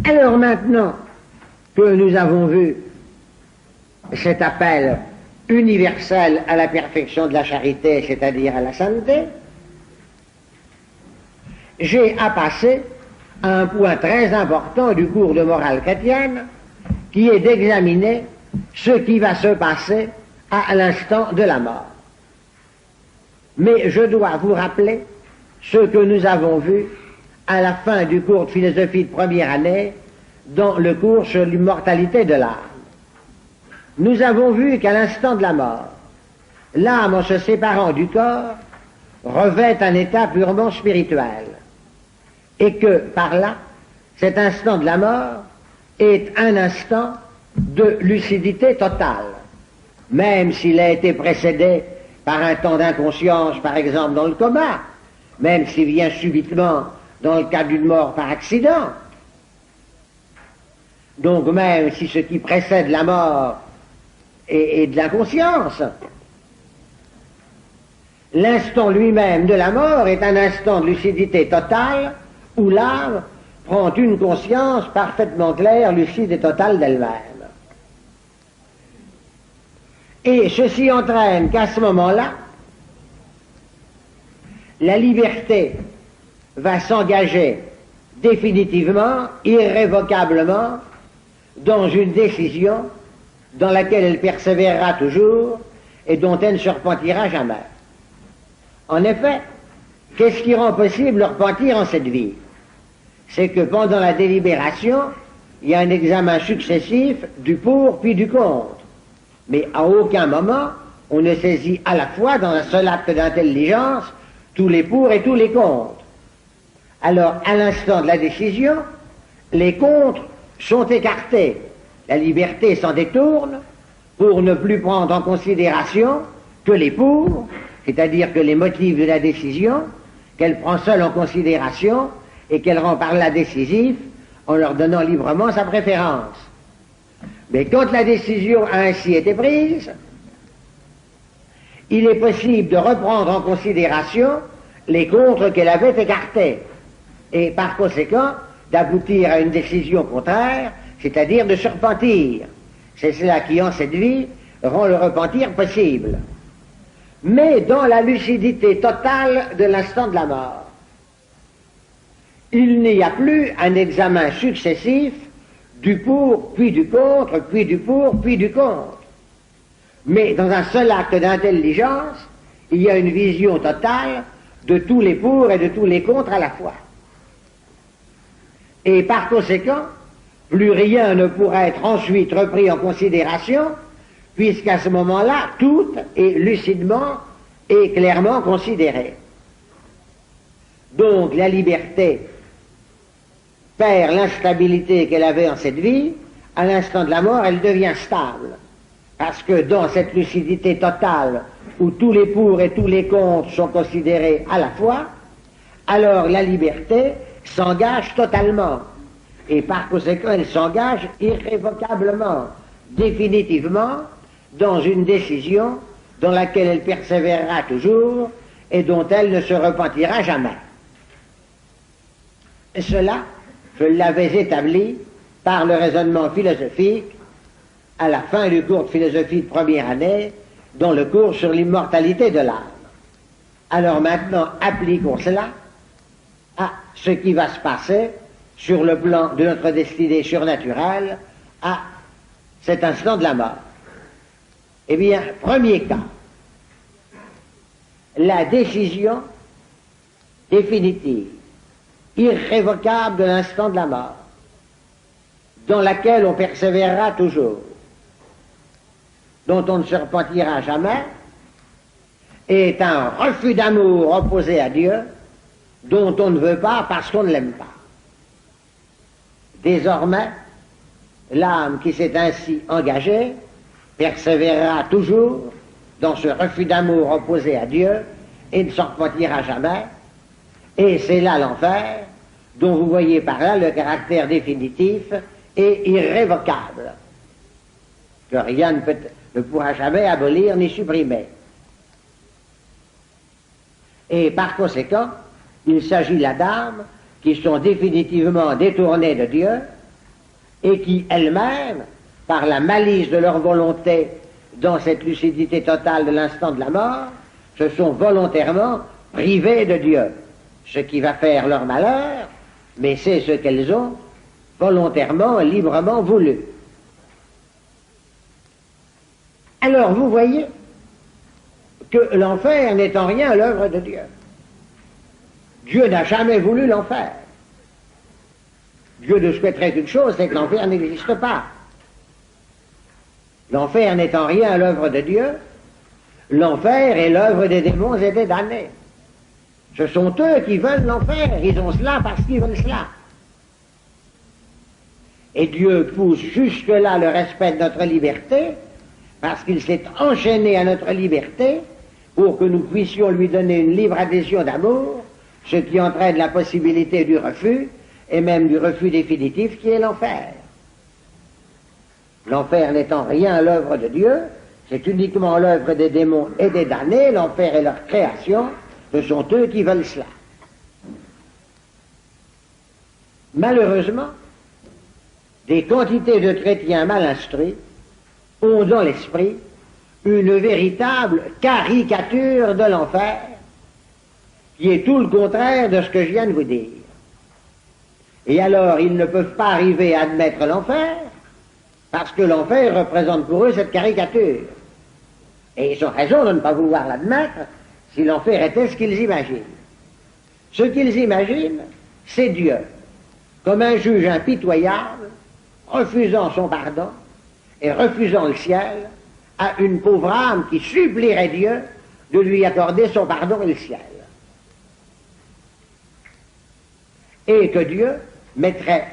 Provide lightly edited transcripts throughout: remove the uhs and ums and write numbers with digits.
Alors maintenant que nous avons vu cet appel universel à la perfection de la charité, c'est-à-dire à la sainteté, j'ai à passer à un point très important du cours de morale chrétienne, qui est d'examiner ce qui va se passer à l'instant de la mort. Mais je dois vous rappeler ce que nous avons vu à la fin du cours de philosophie de première année, dans le cours sur l'immortalité de l'âme. Nous avons vu qu'à l'instant de la mort, l'âme, en se séparant du corps, revêt un état purement spirituel, et que, par là, cet instant de la mort est un instant de lucidité totale, même s'il a été précédé par un temps d'inconscience, par exemple dans le coma, même s'il vient subitement dans le cas d'une mort par accident. Donc même si ce qui précède la mort est de l'inconscience, l'instant lui-même de la mort est un instant de lucidité totale où l'âme prend une conscience parfaitement claire, lucide et totale d'elle-même. Et ceci entraîne qu'à ce moment-là, la liberté va s'engager définitivement, irrévocablement, dans une décision dans laquelle elle persévérera toujours et dont elle ne se repentira jamais. En effet, qu'est-ce qui rend possible le repentir en cette vie? C'est que pendant la délibération, il y a un examen successif du pour puis du contre. Mais à aucun moment, on ne saisit à la fois dans un seul acte d'intelligence tous les pour et tous les contre. Alors, à l'instant de la décision, les contre sont écartés. La liberté s'en détourne pour ne plus prendre en considération que les pour, c'est-à-dire que les motifs de la décision, qu'elle prend seule en considération et qu'elle rend par là décisif en leur donnant librement sa préférence. Mais quand la décision a ainsi été prise, il est possible de reprendre en considération les contres qu'elle avait écartés et par conséquent d'aboutir à une décision contraire, c'est-à-dire de se repentir. C'est cela qui, en cette vie, rend le repentir possible. Mais dans la lucidité totale de l'instant de la mort, il n'y a plus un examen successif du pour, puis du contre, puis du pour, puis du contre. Mais dans un seul acte d'intelligence, il y a une vision totale de tous les pour et de tous les contre à la fois. Et par conséquent, plus rien ne pourra être ensuite repris en considération, puisqu'à ce moment-là, tout est lucidement et clairement considéré. Donc la liberté perd l'instabilité qu'elle avait en cette vie, à l'instant de la mort, elle devient stable. Parce que dans cette lucidité totale, où tous les pour et tous les contre sont considérés à la fois, alors la liberté s'engage totalement. Et par conséquent, elle s'engage irrévocablement, définitivement, dans une décision dans laquelle elle persévérera toujours et dont elle ne se repentira jamais. Et cela, je l'avais établi par le raisonnement philosophique à la fin du cours de philosophie de première année, dans le cours sur l'immortalité de l'âme. Alors maintenant, appliquons cela à ce qui va se passer sur le plan de notre destinée surnaturelle à cet instant de la mort. Eh bien, premier cas, la décision définitive, irrévocable de l'instant de la mort, dans laquelle on persévérera toujours, dont on ne se repentira jamais, est un refus d'amour opposé à Dieu, dont on ne veut pas parce qu'on ne l'aime pas. Désormais, l'âme qui s'est ainsi engagée persévérera toujours dans ce refus d'amour opposé à Dieu et ne s'en repentira jamais, et c'est là l'enfer, dont vous voyez par là le caractère définitif et irrévocable, que rien ne pourra jamais abolir ni supprimer. Et par conséquent, il s'agit là d'âmes qui sont définitivement détournées de Dieu et qui, elles-mêmes, par la malice de leur volonté, dans cette lucidité totale de l'instant de la mort, se sont volontairement privées de Dieu. Ce qui va faire leur malheur, mais c'est ce qu'elles ont volontairement, librement voulu. Alors vous voyez que l'enfer n'est en rien l'œuvre de Dieu. Dieu n'a jamais voulu l'enfer. Dieu ne souhaiterait qu'une chose, c'est que l'enfer n'existe pas. L'enfer n'est en rien l'œuvre de Dieu. L'enfer est l'œuvre des démons et des damnés. Ce sont eux qui veulent l'enfer. Ils ont cela parce qu'ils veulent cela. Et Dieu pousse jusque-là le respect de notre liberté, parce qu'il s'est enchaîné à notre liberté pour que nous puissions lui donner une libre adhésion d'amour, ce qui entraîne la possibilité du refus, et même du refus définitif qui est l'enfer. L'enfer n'est en rien l'œuvre de Dieu, c'est uniquement l'œuvre des démons et des damnés. L'enfer est leur création, ce sont eux qui veulent cela. Malheureusement, des quantités de chrétiens mal instruits ont dans l'esprit une véritable caricature de l'enfer, qui est tout le contraire de ce que je viens de vous dire. Et alors, ils ne peuvent pas arriver à admettre l'enfer, parce que l'enfer représente pour eux cette caricature. Et ils ont raison de ne pas vouloir l'admettre si l'enfer était ce qu'ils imaginent. Ce qu'ils imaginent, c'est Dieu, comme un juge impitoyable, refusant son pardon et refusant le ciel à une pauvre âme qui supplierait Dieu de lui accorder son pardon et le ciel. Et que Dieu mettrait,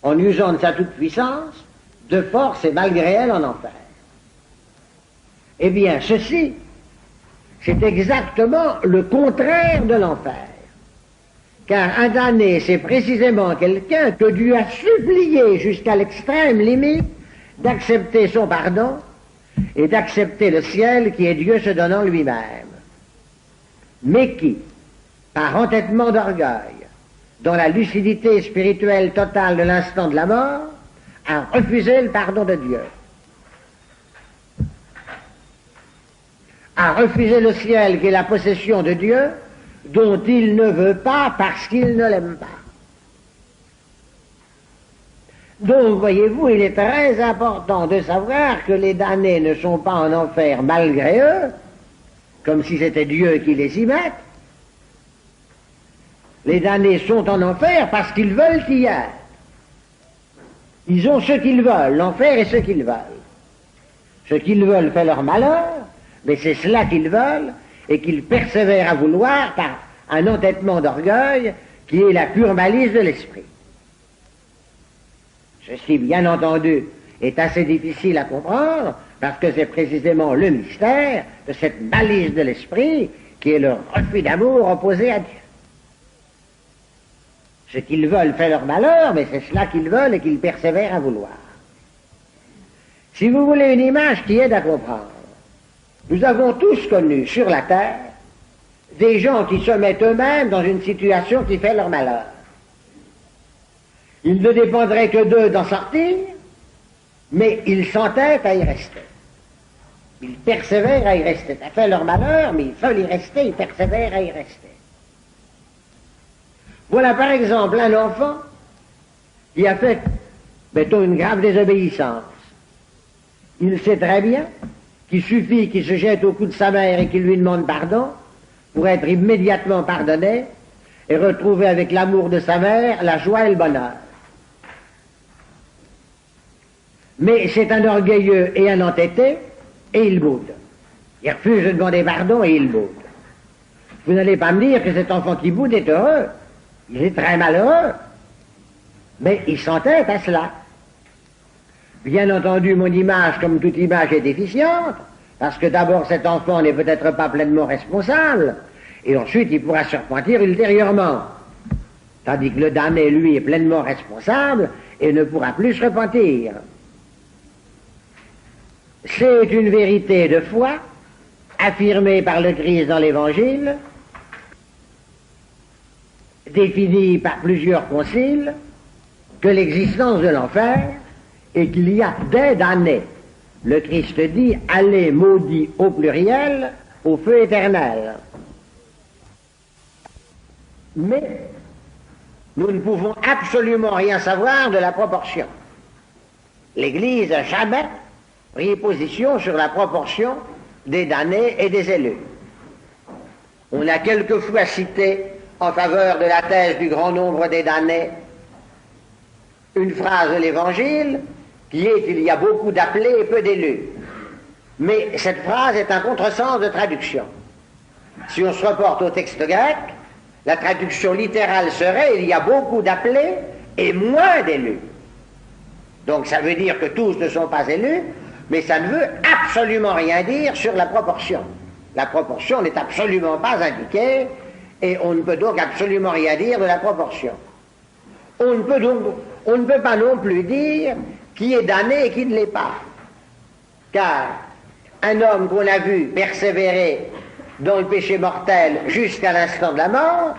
en usant de sa toute-puissance, de force et malgré elle en enfer. Eh bien, ceci, c'est exactement le contraire de l'enfer. Car un damné, c'est précisément quelqu'un que Dieu a supplié jusqu'à l'extrême limite d'accepter son pardon et d'accepter le ciel qui est Dieu se donnant lui-même. Mais qui, par entêtement d'orgueil, dans la lucidité spirituelle totale de l'instant de la mort, a refusé le pardon de Dieu, a refusé le ciel qui est la possession de Dieu, dont il ne veut pas parce qu'il ne l'aime pas. Donc, voyez-vous, il est très important de savoir que les damnés ne sont pas en enfer malgré eux, comme si c'était Dieu qui les y mette. Les damnés sont en enfer parce qu'ils veulent y être. Ils ont ce qu'ils veulent, l'enfer est ce qu'ils veulent. Ce qu'ils veulent fait leur malheur, mais c'est cela qu'ils veulent, et qu'ils persévèrent à vouloir par un entêtement d'orgueil qui est la pure malice de l'esprit. Ceci, bien entendu, est assez difficile à comprendre, parce que c'est précisément le mystère de cette malice de l'esprit qui est le refus d'amour opposé à Dieu. Ce qu'ils veulent fait leur malheur, mais c'est cela qu'ils veulent et qu'ils persévèrent à vouloir. Si vous voulez une image qui aide à comprendre, nous avons tous connu sur la terre des gens qui se mettent eux-mêmes dans une situation qui fait leur malheur. Il ne dépendrait que d'eux d'en sortir, mais ils s'entêtent à y rester. Ils persévèrent à y rester. Ça fait leur malheur, mais ils veulent y rester, ils persévèrent à y rester. Voilà par exemple un enfant qui a fait, mettons, une grave désobéissance. Il sait très bien qu'il suffit qu'il se jette au cou de sa mère et qu'il lui demande pardon pour être immédiatement pardonné et retrouver avec l'amour de sa mère la joie et le bonheur. Mais c'est un orgueilleux et un entêté, et il boude. Il refuse de demander pardon et il boude. Vous n'allez pas me dire que cet enfant qui boude est heureux. Il est très malheureux. Mais il s'entête à cela. Bien entendu, mon image, comme toute image, est déficiente, parce que d'abord cet enfant n'est peut-être pas pleinement responsable, et ensuite il pourra se repentir ultérieurement. Tandis que le damné, lui, est pleinement responsable et ne pourra plus se repentir. C'est une vérité de foi, affirmée par le Christ dans l'Évangile, définie par plusieurs conciles, que l'existence de l'enfer et qu'il y a des damnés. Le Christ dit « Allez maudits au pluriel au feu éternel ». Mais nous ne pouvons absolument rien savoir de la proportion. L'Église n'a jamais pris position sur la proportion des damnés et des élus. On a quelquefois cité en faveur de la thèse du grand nombre des damnés une phrase de l'Évangile qui est qu'il y a beaucoup d'appelés et peu d'élus. Mais cette phrase est un contresens de traduction. Si on se reporte au texte grec, la traduction littérale serait « il y a beaucoup d'appelés et moins d'élus ». Donc ça veut dire que tous ne sont pas élus, mais ça ne veut absolument rien dire sur la proportion. La proportion n'est absolument pas indiquée, et on ne peut donc absolument rien dire de la proportion. On ne peut pas non plus dire qui est damné et qui ne l'est pas. Car un homme qu'on a vu persévérer dans le péché mortel jusqu'à l'instant de la mort,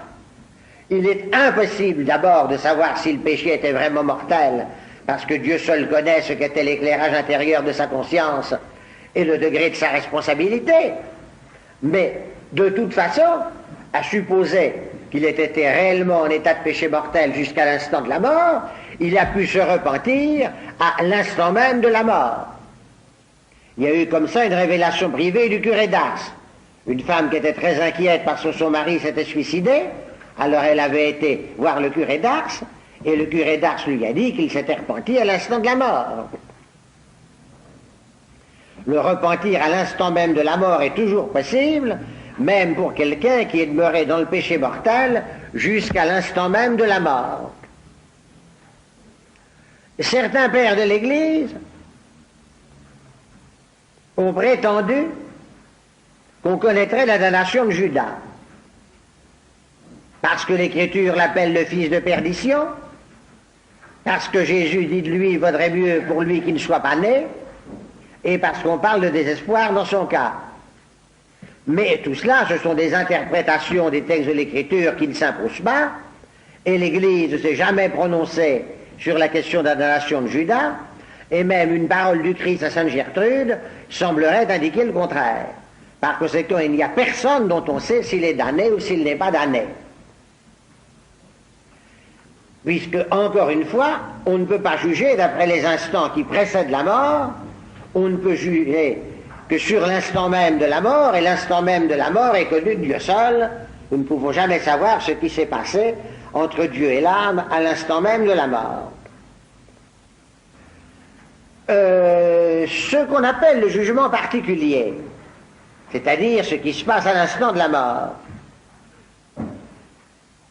il est impossible d'abord de savoir si le péché était vraiment mortel, parce que Dieu seul connaît ce qu'était l'éclairage intérieur de sa conscience et le degré de sa responsabilité. Mais de toute façon, à supposer qu'il ait été réellement en état de péché mortel jusqu'à l'instant de la mort, il a pu se repentir à l'instant même de la mort. Il y a eu comme ça une révélation privée du curé d'Ars. Une femme qui était très inquiète parce que son mari s'était suicidé, alors elle avait été voir le curé d'Ars, et le curé d'Ars lui a dit qu'il s'était repenti à l'instant de la mort. Le repentir à l'instant même de la mort est toujours possible, même pour quelqu'un qui est demeuré dans le péché mortel jusqu'à l'instant même de la mort. Certains pères de l'Église ont prétendu qu'on connaîtrait la damnation de Judas, parce que l'Écriture l'appelle le fils de perdition, parce que Jésus dit de lui, il vaudrait mieux pour lui qu'il ne soit pas né, et parce qu'on parle de désespoir dans son cas. Mais tout cela, ce sont des interprétations des textes de l'Écriture qui ne s'imposent pas, et l'Église ne s'est jamais prononcée sur la question de la damnation de Judas, et même une parole du Christ à Sainte Gertrude semblerait indiquer le contraire. Par conséquent, il n'y a personne dont on sait s'il est damné ou s'il n'est pas damné. Puisque, encore une fois, on ne peut pas juger d'après les instants qui précèdent la mort, on ne peut juger que sur l'instant même de la mort, et l'instant même de la mort est connu de Dieu seul. Nous ne pouvons jamais savoir ce qui s'est passé entre Dieu et l'âme à l'instant même de la mort. Ce qu'on appelle le jugement particulier, c'est-à-dire ce qui se passe à l'instant de la mort,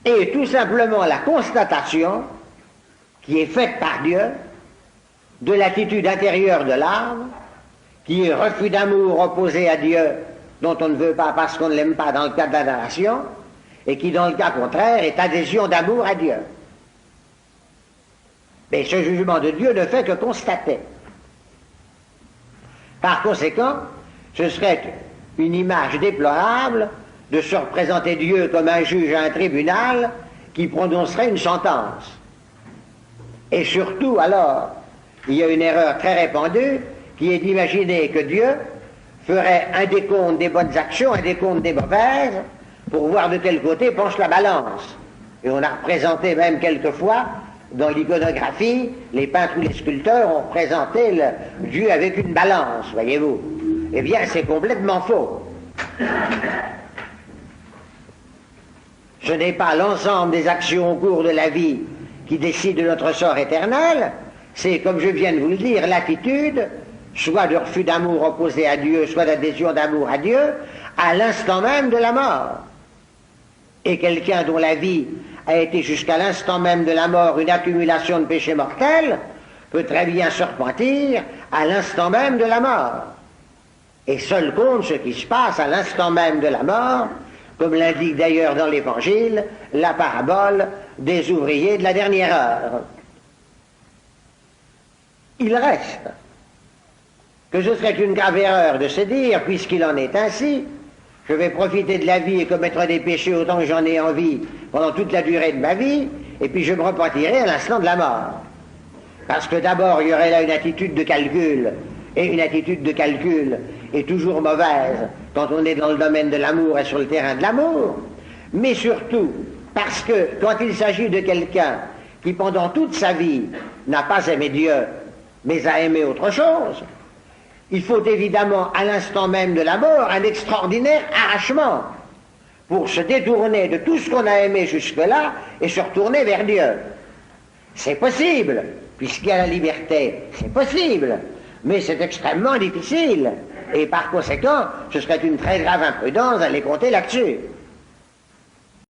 est tout simplement la constatation qui est faite par Dieu de l'attitude intérieure de l'âme, qui est refus d'amour opposé à Dieu, dont on ne veut pas parce qu'on ne l'aime pas dans le cas de la damnation, et qui dans le cas contraire est adhésion d'amour à Dieu. Mais ce jugement de Dieu ne fait que constater. Par conséquent, ce serait une image déplorable de se représenter Dieu comme un juge à un tribunal qui prononcerait une sentence. Et surtout, alors, il y a une erreur très répandue qui est d'imaginer que Dieu ferait un décompte des bonnes actions, un décompte des mauvaises, pour voir de quel côté penche la balance. Et on a représenté même quelquefois, dans l'iconographie, les peintres ou les sculpteurs ont représenté le Dieu avec une balance, voyez-vous. Eh bien, c'est complètement faux. Ce n'est pas l'ensemble des actions au cours de la vie qui décident de notre sort éternel, c'est, comme je viens de vous le dire, l'attitude, soit de refus d'amour opposé à Dieu, soit d'adhésion d'amour à Dieu, à l'instant même de la mort. Et quelqu'un dont la vie a été jusqu'à l'instant même de la mort une accumulation de péchés mortels, peut très bien se repentir à l'instant même de la mort. Et seul compte ce qui se passe à l'instant même de la mort, comme l'indique d'ailleurs dans l'Évangile la parabole des ouvriers de la dernière heure. Il reste que ce serait une grave erreur de se dire, puisqu'il en est ainsi, je vais profiter de la vie et commettre des péchés autant que j'en ai envie pendant toute la durée de ma vie, et puis je me repentirai à l'instant de la mort. Parce que d'abord, il y aurait là une attitude de calcul, et une attitude de calcul est toujours mauvaise quand on est dans le domaine de l'amour et sur le terrain de l'amour, mais surtout parce que quand il s'agit de quelqu'un qui pendant toute sa vie n'a pas aimé Dieu, mais a aimé autre chose, il faut évidemment à l'instant même de la mort un extraordinaire arrachement pour se détourner de tout ce qu'on a aimé jusque-là et se retourner vers Dieu. C'est possible, puisqu'il y a la liberté, c'est possible, mais c'est extrêmement difficile, et par conséquent, ce serait une très grave imprudence d'aller compter là-dessus.